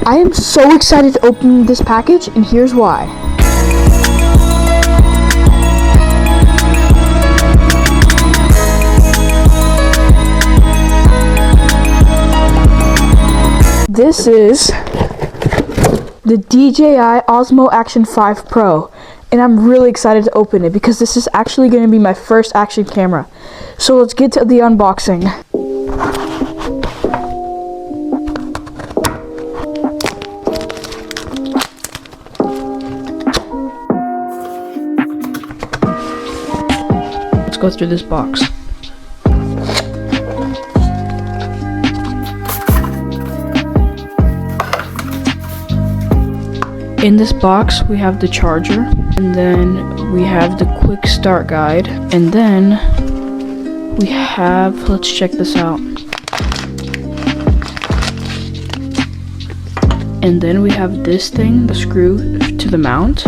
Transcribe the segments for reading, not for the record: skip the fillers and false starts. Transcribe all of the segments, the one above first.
I am so excited to open this package, and here's why. This is the DJI Osmo Action 5 Pro, and I'm really excited to open it because this is actually going to be my first action camera. So let's get to the unboxing. Let's go through this box. In this box, we have the charger, and then we have the quick start guide, and then we have, let's check this out. And then we have this thing, the screw to the mount.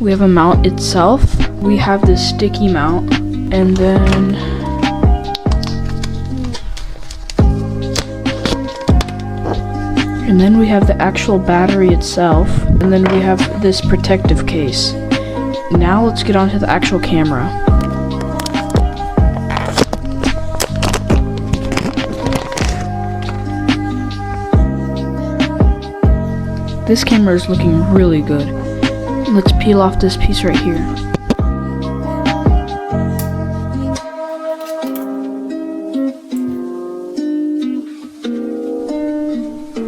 We have a mount itself. We have this sticky mount. And then we have the actual battery itself, and then we have this protective case. Now let's get on to the actual camera. This camera is looking really good. Let's peel off this piece right here.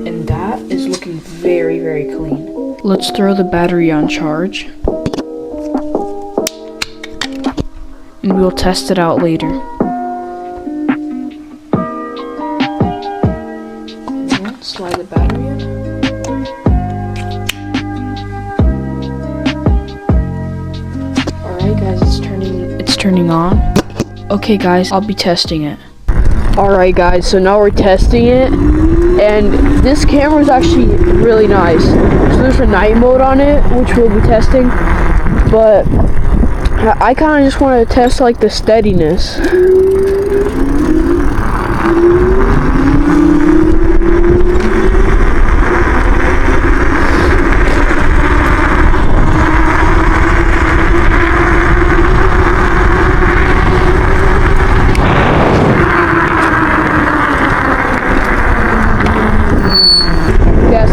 And that is looking very, very clean. Let's throw the battery on charge. And we'll test it out later. Slide the battery in. Alright guys, it's turning on. Okay guys, I'll be testing it. Alright guys, so now we're testing it, and this camera is actually really nice. So there's a night mode on it, which we'll be testing, but I kind of just want to test like the steadiness.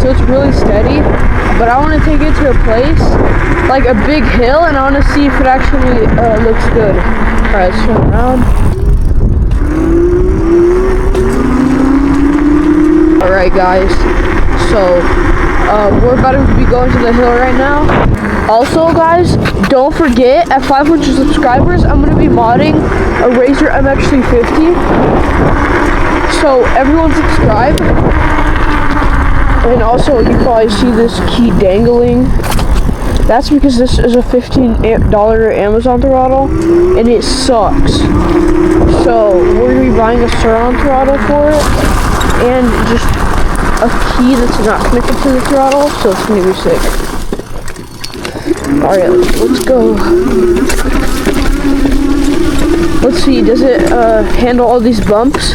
So it's really steady, but I want to take it to a place, like a big hill, and I want to see if it actually looks good. Alright, let's turn around. Alright guys, so we're about to be going to the hill right now. Also guys, don't forget, at 500 subscribers, I'm going to be modding a Razer MX350. So everyone subscribe. And also, you probably see this key dangling. That's because this is a $15 Amazon throttle, and it sucks. So, we're going to be buying a surround throttle for it, and just a key that's not connected to the throttle, so it's going to be sick. Alright, let's go. Let's see, does it handle all these bumps?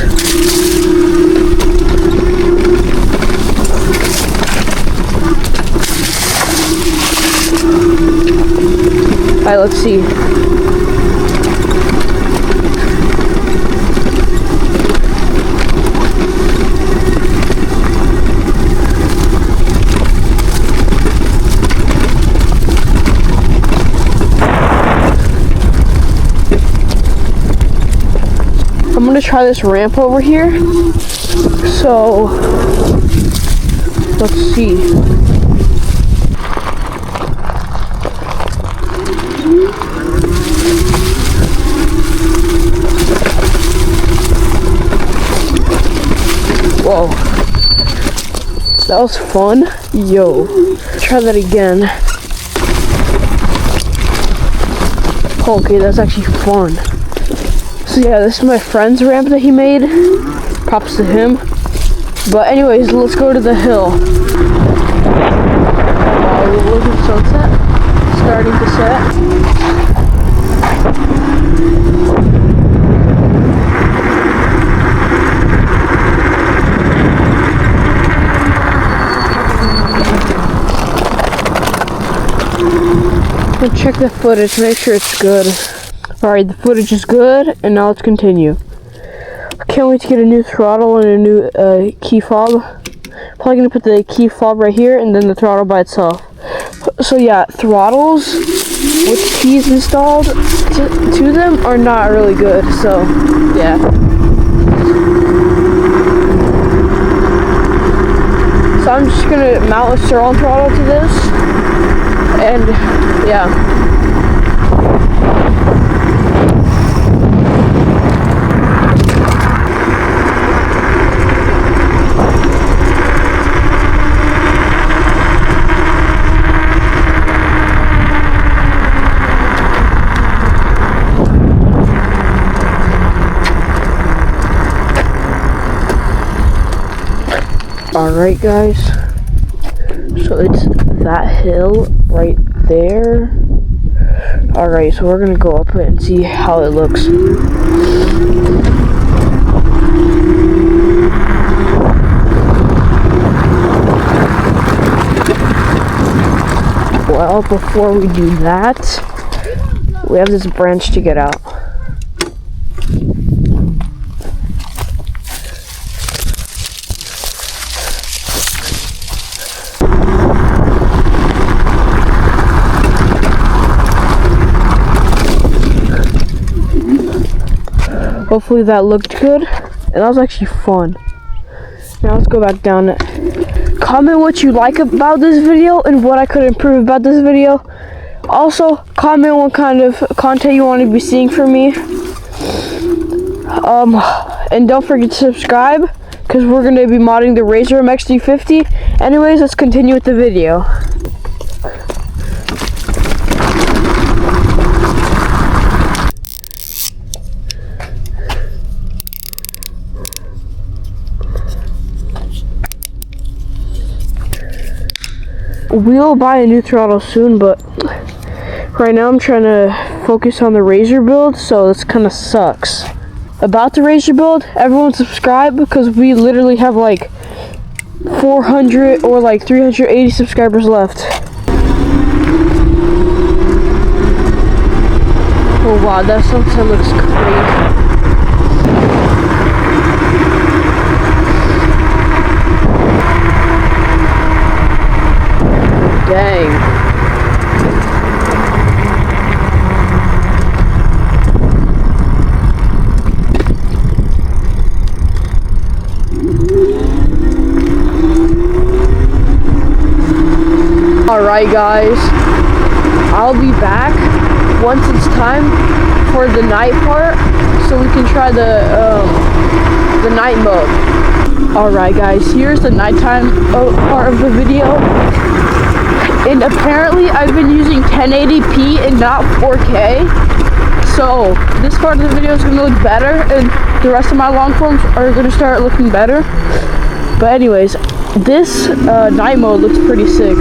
Alright, let's see. I'm gonna try this ramp over here. So, let's see. Whoa, that was fun. Yo, try that again. Okay, that's actually fun. So yeah, this is my friend's ramp that he made. Props to him. But anyways, let's go to the hill. We're looking at sunset. Starting to set. check the footage, make sure it's good. Alright, the footage is good, and now let's continue. Can't wait to get a new throttle and a new key fob. Probably gonna put the key fob right here and then the throttle by itself. So yeah, throttles with keys installed to them are not really good, so yeah. So I'm just gonna mount a surround throttle to this, and yeah. Alright guys, so it's that hill right there. Alright, so we're gonna go up it and see how it looks. Well, before we do that, we have this branch to get out. Hopefully that looked good, and that was actually fun. Now let's go back down it. Comment what you like about this video and what I could improve about this video. Also, comment what kind of content you want to be seeing from me. And don't forget to subscribe, because we're going to be modding the Razor MX350. Anyways, let's continue with the video. We'll buy a new throttle soon, but right now I'm trying to focus on the Razor build, so this kind of sucks. About the Razor build, everyone subscribe, because we literally have like 400 or like 380 subscribers left. Oh wow, that sunset looks crazy. Dang. Alright guys, I'll be back once it's time for the night part, so we can try the night mode. Alright guys, here's the nighttime part of the video. And apparently I've been using 1080p and not 4K. So this part of the video is going to look better, and the rest of my long forms are going to start looking better. But anyways, this night mode looks pretty sick.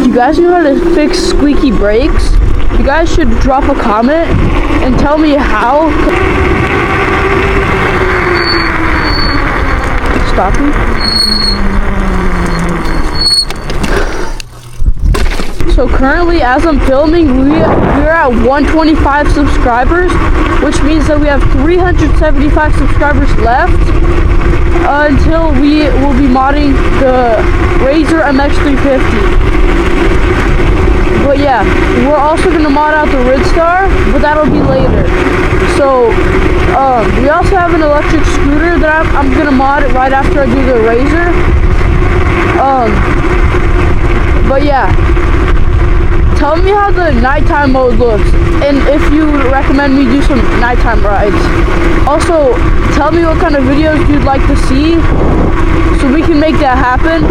You guys know how to fix squeaky brakes? You guys should drop a comment and tell me how. Stopping. So currently, as I'm filming, we're at 125 subscribers, which means that we have 375 subscribers left until we will be modding the Razor MX350. But yeah, we're also going to mod out the Ridstar, but that'll be later. So, we also have an electric scooter that I'm going to mod right after I do the Razor. But yeah, tell me how the nighttime mode looks, and if you would recommend me do some nighttime rides. Also, tell me what kind of videos you'd like to see, so we can make that happen.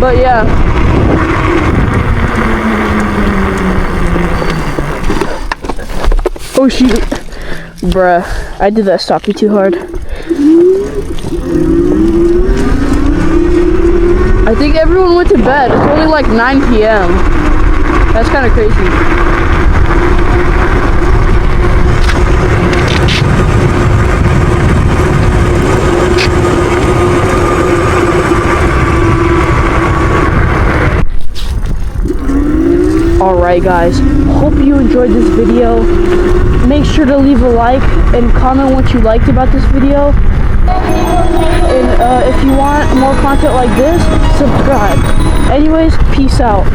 But yeah. Oh shoot. Bruh, I did that stop you too hard. I think everyone went to bed. It's only like 9 p.m. That's kind of crazy. Alright guys, hope you enjoyed this video. Make sure to leave a like and comment what you liked about this video. And if you want more content like this, subscribe. Anyways, peace out.